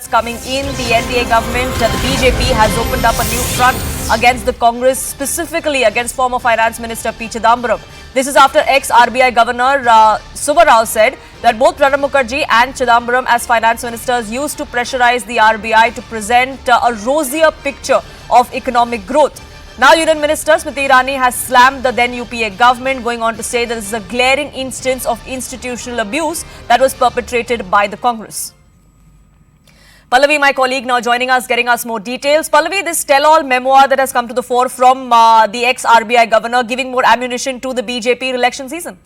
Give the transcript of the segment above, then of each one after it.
coming in. The NDA government, the BJP, has opened up a new front against the Congress, specifically against former Finance Minister P. Chidambaram. This is after ex-RBI Governor Subbarao said that both Pranab Mujkherjee and Chidambaram as finance ministers used to pressurize the RBI to present a rosier picture of economic growth. Now, Union Minister Smriti Irani has slammed the then UPA government, going on to say that this is a glaring instance of institutional abuse that was perpetrated by the Congress. Pallavi, my colleague, now joining us, getting us more details. Pallavi, this tell-all memoir that has come to the fore from the ex-RBI governor, giving more ammunition to the BJP election season.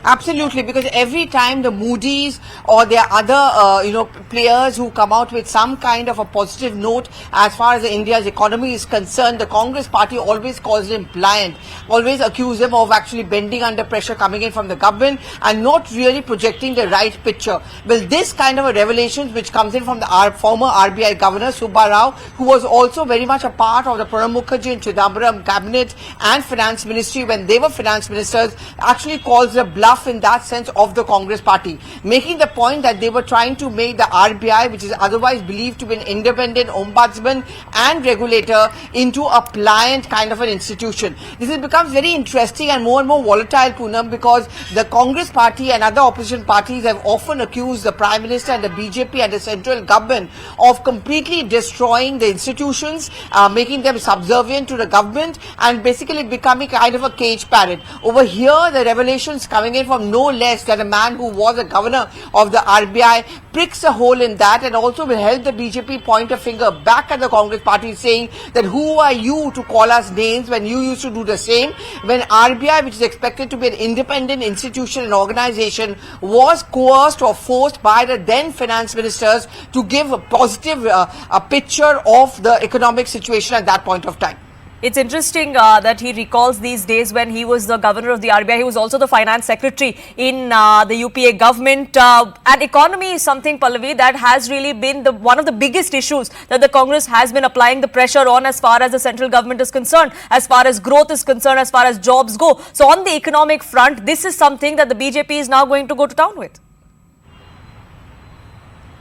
Absolutely, because every time the Moody's or there are other, players who come out with some kind of a positive note as far as India's economy is concerned, the Congress party always calls them pliant, always accuse them of actually bending under pressure coming in from the government and not really projecting the right picture. Well, this kind of a revelation which comes in from the former RBI Governor Subbarao, who was also very much a part of the Pranab Mujkherjee and Chidambaram cabinet and finance ministry when they were finance ministers, actually calls a bluff in that sense of the Congress party, making the point that they were trying to make the RBI, which is otherwise believed to be an independent ombudsman and regulator, into a pliant kind of an institution. This has become very interesting and more volatile, Poonam, because the Congress party and other opposition parties have often accused the Prime Minister and the BJP and the central government of completely destroying the institutions, making them subservient to the government and basically becoming kind of a cage parrot. Over here, the revelations coming in from no less than a man who was a governor of the RBI pricks a hole in that and also will help the BJP point a finger back at the Congress party, saying that who are you to call us names when you used to do the same, when RBI, which is expected to be an independent institution and organization, was coerced or forced by the then finance ministers to give a positive a picture of the economic situation at that point of time. It's interesting that he recalls these days when he was the governor of the RBI. He was also the finance secretary in the UPA government. And economy is something, Pallavi, that has really been one of the biggest issues that the Congress has been applying the pressure on as far as the central government is concerned, as far as growth is concerned, as far as jobs go. So on the economic front, this is something that the BJP is now going to go to town with.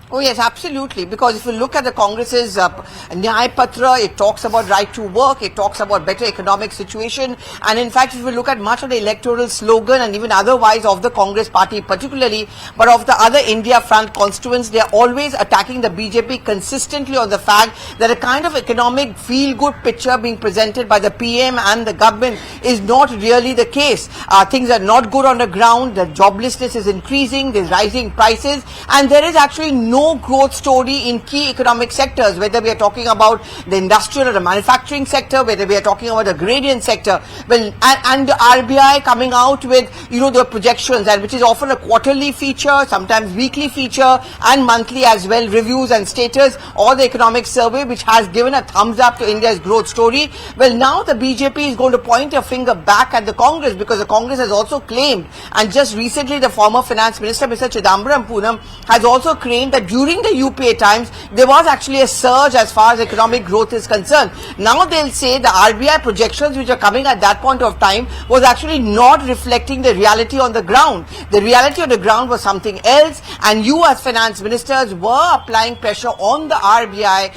Oh yes, absolutely. Because if you look at the Congress's Nyay Patra, it talks about right to work, it talks about better economic situation, and in fact, if you look at much of the electoral slogan and even otherwise of the Congress party particularly, but of the other India Front constituents, they are always attacking the BJP consistently on the fact that a kind of economic feel-good picture being presented by the PM and the government is not really the case. Things are not good on the ground, the joblessness is increasing, there's rising prices, and there is actually no growth story in key economic sectors, whether we are talking about the industrial or the manufacturing sector, whether we are talking about the agrarian sector. Well, and the RBI coming out with, the projections, and which is often a quarterly feature, sometimes weekly feature, and monthly as well, reviews and status, or the economic survey, which has given a thumbs up to India's growth story. Well, now the BJP is going to point a finger back at the Congress, because the Congress has also claimed, and just recently the former finance minister, Mr. Chidambaram, Poonam, has also claimed that during the UPA times, there was actually a surge as far as economic growth is concerned. Now they'll say the RBI projections which are coming at that point of time was actually not reflecting the reality on the ground. The reality on the ground was something else, and you as finance ministers were applying pressure on the RBI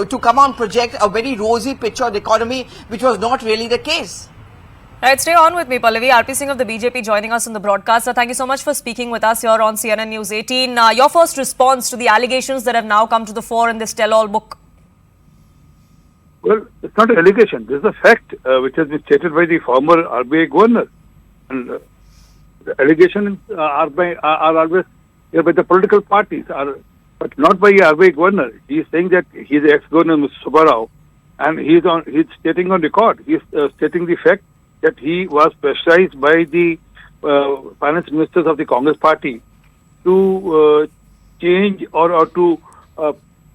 to come on project a very rosy picture of the economy, which was not really the case. Right, stay on with me, Pallavi. RP Singh of the BJP joining us on the broadcast. Thank you so much for speaking with us here on CNN News 18. Your first response to the allegations that have now come to the fore in this tell-all book? Well, it's not an allegation. This is a fact which has been stated by the former RBI governor. And the allegations are always here by the political parties, but not by the RBI governor. He is saying that he is the ex-governor, Mr. Subbarao, and he is stating on record. He is stating the fact that he was pressurized by the finance ministers of the Congress party to change or to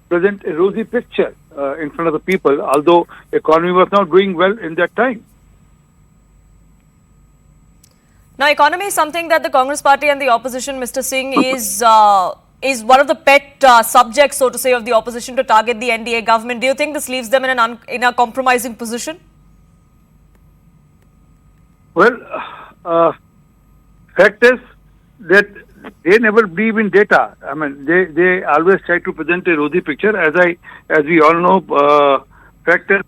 present a rosy picture in front of the people, although economy was not doing well in that time. Now, economy is something that the Congress party and the opposition, Mr. Singh, is one of the pet subjects, so to say, of the opposition to target the NDA government. Do you think this leaves them in a compromising position? Well, fact is that they never believe in data. I mean, they always try to present a rosy picture. As we all know, fact is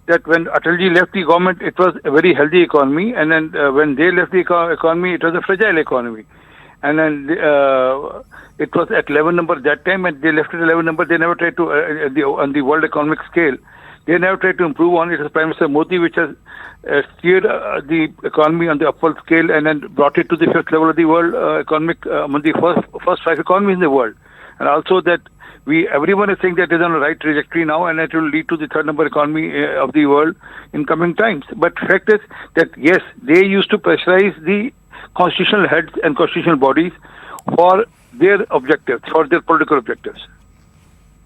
that when Atalji left the government, it was a very healthy economy, and then when they left the economy, it was a fragile economy. And then it was at 11 number that time, and they left it 11 number. They never tried to, on the world economic scale, they never tried to improve on it. It was Prime Minister Modi which has steered the economy on the upward scale and then brought it to the fifth level of the world economic, among the first five economies in the world. And also that everyone is saying that it is on the right trajectory now, and it will lead to the third number economy of the world in coming times. But fact is that yes, they used to pressurize the constitutional heads and constitutional bodies for their objectives, for their political objectives.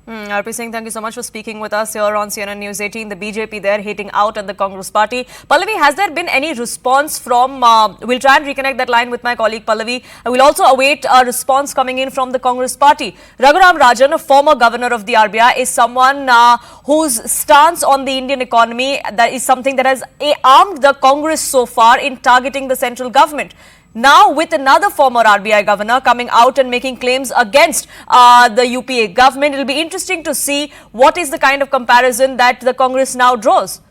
RP Singh, thank you so much for speaking with us here on CNN News 18. The BJP there hating out at the Congress party. Pallavi, has there been any response from, we'll try and reconnect that line with my colleague Pallavi. We'll also await a response coming in from the Congress party. Raghuram Rajan, a former governor of the RBI, is someone whose stance on the Indian economy, that is something that has armed the Congress so far in targeting the central government. Now, with another former RBI governor coming out and making claims against the UPA government, it will be interesting to see what is the kind of comparison that the Congress now draws.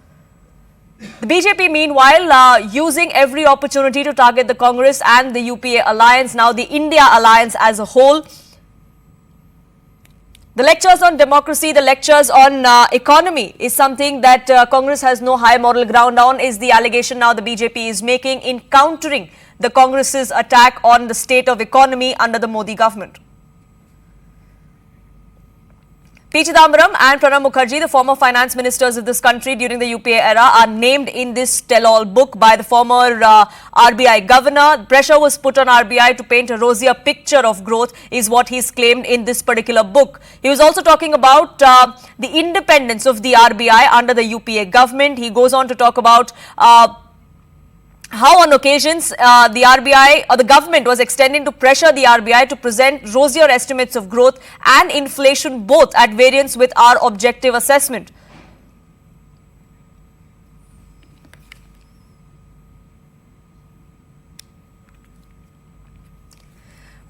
The BJP, meanwhile, using every opportunity to target the Congress and the UPA alliance, now the India alliance as a whole. The lectures on democracy, the lectures on economy is something that Congress has no high moral ground on, is the allegation now the BJP is making in countering the Congress's attack on the state of economy under the Modi government. Chidambaram and Pranab Mujkherjee, the former finance ministers of this country during the UPA era, are named in this tell-all book by the former RBI governor. Pressure was put on RBI to paint a rosier picture of growth, is what he's claimed in this particular book. He was also talking about the independence of the RBI under the UPA government. He goes on to talk about how on occasions the RBI or the government was extending to pressure the RBI to present rosier estimates of growth and inflation, both at variance with our objective assessment.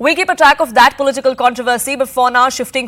We'll keep a track of that political controversy, but for now, shifting